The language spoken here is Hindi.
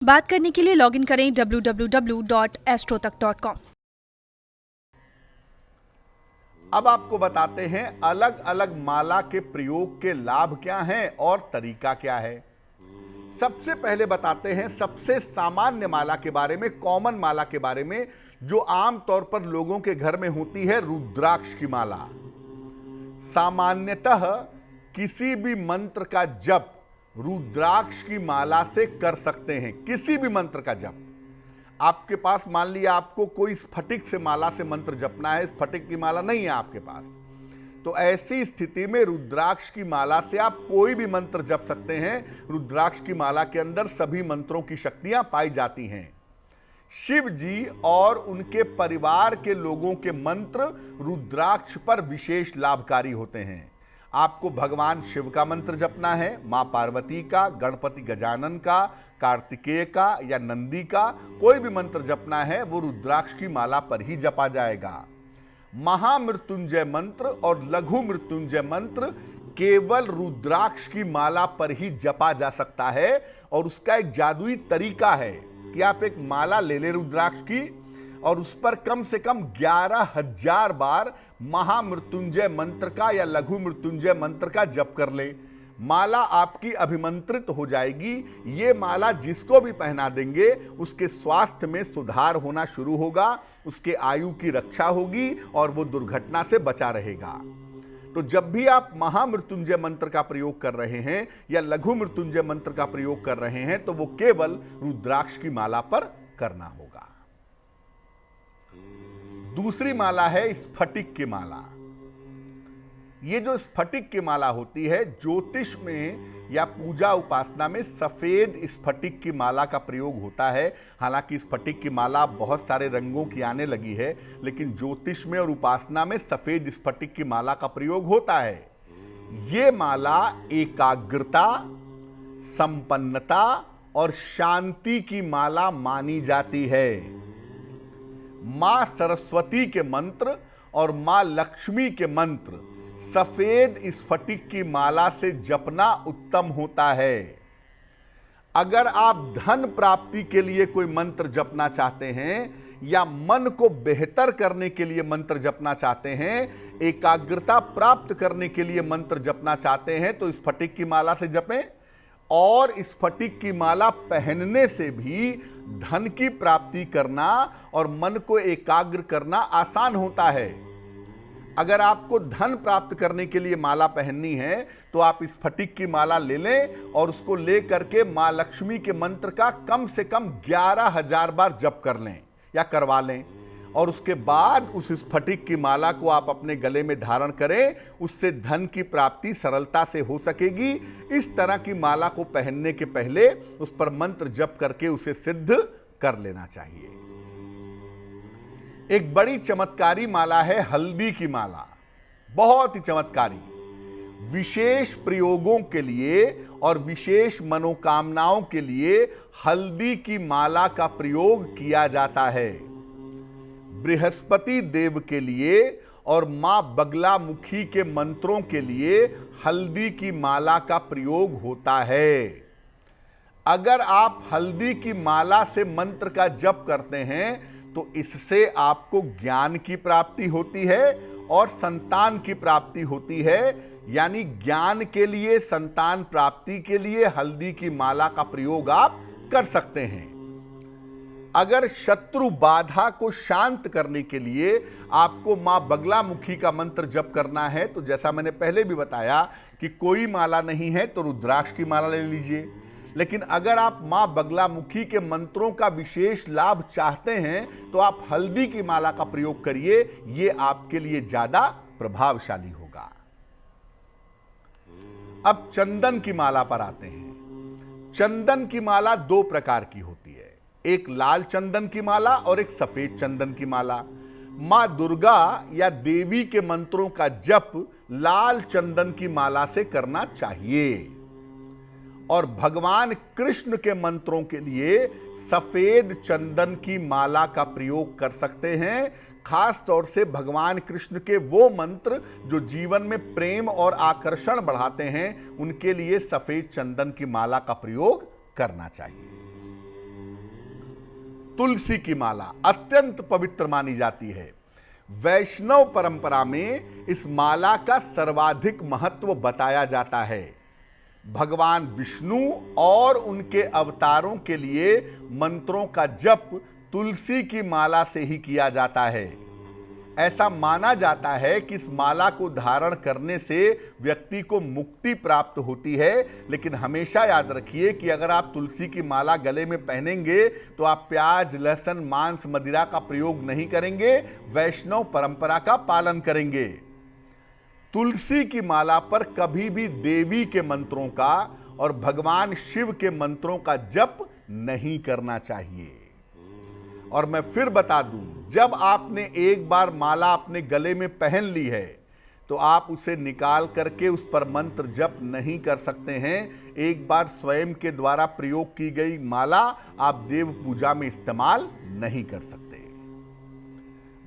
बात करने के लिए लॉगिन करें www.astrotak.com। अब आपको बताते हैं अलग अलग माला के प्रयोग के लाभ क्या हैं और तरीका क्या है। सबसे पहले बताते हैं सबसे सामान्य माला के बारे में, कॉमन माला के बारे में, जो आमतौर पर लोगों के घर में होती है, रुद्राक्ष की माला। सामान्यतः किसी भी मंत्र का जप रुद्राक्ष की माला से कर सकते हैं। किसी भी मंत्र का जप आपके पास, मान लिया आपको कोई स्फटिक से माला से मंत्र जपना है, स्फटिक की माला नहीं है आपके पास, तो ऐसी स्थिति में रुद्राक्ष की माला से आप कोई भी मंत्र जप सकते हैं। रुद्राक्ष की माला के अंदर सभी मंत्रों की शक्तियां पाई जाती हैं। शिव जी और उनके परिवार के लोगों के मंत्र रुद्राक्ष पर विशेष लाभकारी होते हैं। आपको भगवान शिव का मंत्र जपना है, मां पार्वती का, गणपति गजानन का, कार्तिकेय का या नंदी का कोई भी मंत्र जपना है, वो रुद्राक्ष की माला पर ही जपा जाएगा। महामृत्युंजय मंत्र और लघु मृत्युंजय मंत्र केवल रुद्राक्ष की माला पर ही जपा जा सकता है। और उसका एक जादुई तरीका है कि आप एक माला ले लें रुद्राक्ष की और उस पर कम से कम 11,000 बार महामृत्युंजय मंत्र का या लघु मृत्युंजय मंत्र का जप कर लें। माला आपकी अभिमंत्रित हो जाएगी। ये माला जिसको भी पहना देंगे उसके स्वास्थ्य में सुधार होना शुरू होगा, उसके आयु की रक्षा होगी और वो दुर्घटना से बचा रहेगा। तो जब भी आप महामृत्युंजय मंत्र का प्रयोग कर रहे हैं या लघु मृत्युंजय मंत्र का प्रयोग कर रहे हैं तो वो केवल रुद्राक्ष की माला पर करना होगा। दूसरी माला है स्फटिक की माला। ये जो स्फटिक की माला होती है, ज्योतिष में या पूजा उपासना में सफेद स्फटिक की माला का प्रयोग होता है। हालांकि स्फटिक की माला बहुत सारे रंगों की आने लगी है, लेकिन ज्योतिष में और उपासना में सफेद स्फटिक की माला का प्रयोग होता है। ये माला एकाग्रता, संपन्नता और शांति की माला मानी जाती है। मां सरस्वती के मंत्र और मां लक्ष्मी के मंत्र सफेद स्फटिक की माला से जपना उत्तम होता है। अगर आप धन प्राप्ति के लिए कोई मंत्र जपना चाहते हैं या मन को बेहतर करने के लिए मंत्र जपना चाहते हैं, एकाग्रता प्राप्त करने के लिए मंत्र जपना चाहते हैं, तो स्फटिक की माला से जपें। और स्फटिक की माला पहनने से भी धन की प्राप्ति करना और मन को एकाग्र करना आसान होता है। अगर आपको धन प्राप्त करने के लिए माला पहननी है तो आप स्फटिक की माला ले लें और उसको ले करके मां लक्ष्मी के मंत्र का कम से कम 11,000 बार जप कर लें या करवा लें। और उसके बाद उस स्फटिक की माला को आप अपने गले में धारण करें, उससे धन की प्राप्ति सरलता से हो सकेगी। इस तरह की माला को पहनने के पहले उस पर मंत्र जप करके उसे सिद्ध कर लेना चाहिए। एक बड़ी चमत्कारी माला है हल्दी की माला, बहुत ही चमत्कारी। विशेष प्रयोगों के लिए और विशेष मनोकामनाओं के लिए हल्दी की माला का प्रयोग किया जाता है। बृहस्पति देव के लिए और मां बगलामुखी के मंत्रों के लिए हल्दी की माला का प्रयोग होता है। अगर आप हल्दी की माला से मंत्र का जप करते हैं तो इससे आपको ज्ञान की प्राप्ति होती है और संतान की प्राप्ति होती है। यानी ज्ञान के लिए, संतान प्राप्ति के लिए हल्दी की माला का प्रयोग आप कर सकते हैं। अगर शत्रु बाधा को शांत करने के लिए आपको मां बगलामुखी का मंत्र जप करना है, तो जैसा मैंने पहले भी बताया कि कोई माला नहीं है तो रुद्राक्ष की माला ले लीजिए। लेकिन अगर आप मां बगलामुखी के मंत्रों का विशेष लाभ चाहते हैं तो आप हल्दी की माला का प्रयोग करिए, ये आपके लिए ज्यादा प्रभावशाली होगा। अब चंदन की माला पर आते हैं। चंदन की माला दो प्रकार की होती है, एक लाल चंदन की माला और एक सफेद चंदन की माला। मां दुर्गा या देवी के मंत्रों का जप लाल चंदन की माला से करना चाहिए और भगवान कृष्ण के मंत्रों के लिए सफेद चंदन की माला का प्रयोग कर सकते हैं। खास तौर से भगवान कृष्ण के वो मंत्र जो जीवन में प्रेम और आकर्षण बढ़ाते हैं, उनके लिए सफेद चंदन की माला का प्रयोग करना चाहिए। तुलसी की माला अत्यंत पवित्र मानी जाती है। वैष्णव परंपरा में इस माला का सर्वाधिक महत्व बताया जाता है। भगवान विष्णु और उनके अवतारों के लिए मंत्रों का जप तुलसी की माला से ही किया जाता है। ऐसा माना जाता है कि इस माला को धारण करने से व्यक्ति को मुक्ति प्राप्त होती है। लेकिन हमेशा याद रखिए कि अगर आप तुलसी की माला गले में पहनेंगे तो आप प्याज, लहसुन, मांस, मदिरा का प्रयोग नहीं करेंगे, वैष्णव परंपरा का पालन करेंगे। तुलसी की माला पर कभी भी देवी के मंत्रों का और भगवान शिव के मंत्रों का जप नहीं करना चाहिए। और मैं फिर बता दूं, जब आपने एक बार माला अपने गले में पहन ली है तो आप उसे निकाल करके उस पर मंत्र जप नहीं कर सकते हैं। एक बार स्वयं के द्वारा प्रयोग की गई माला आप देव पूजा में इस्तेमाल नहीं कर सकते।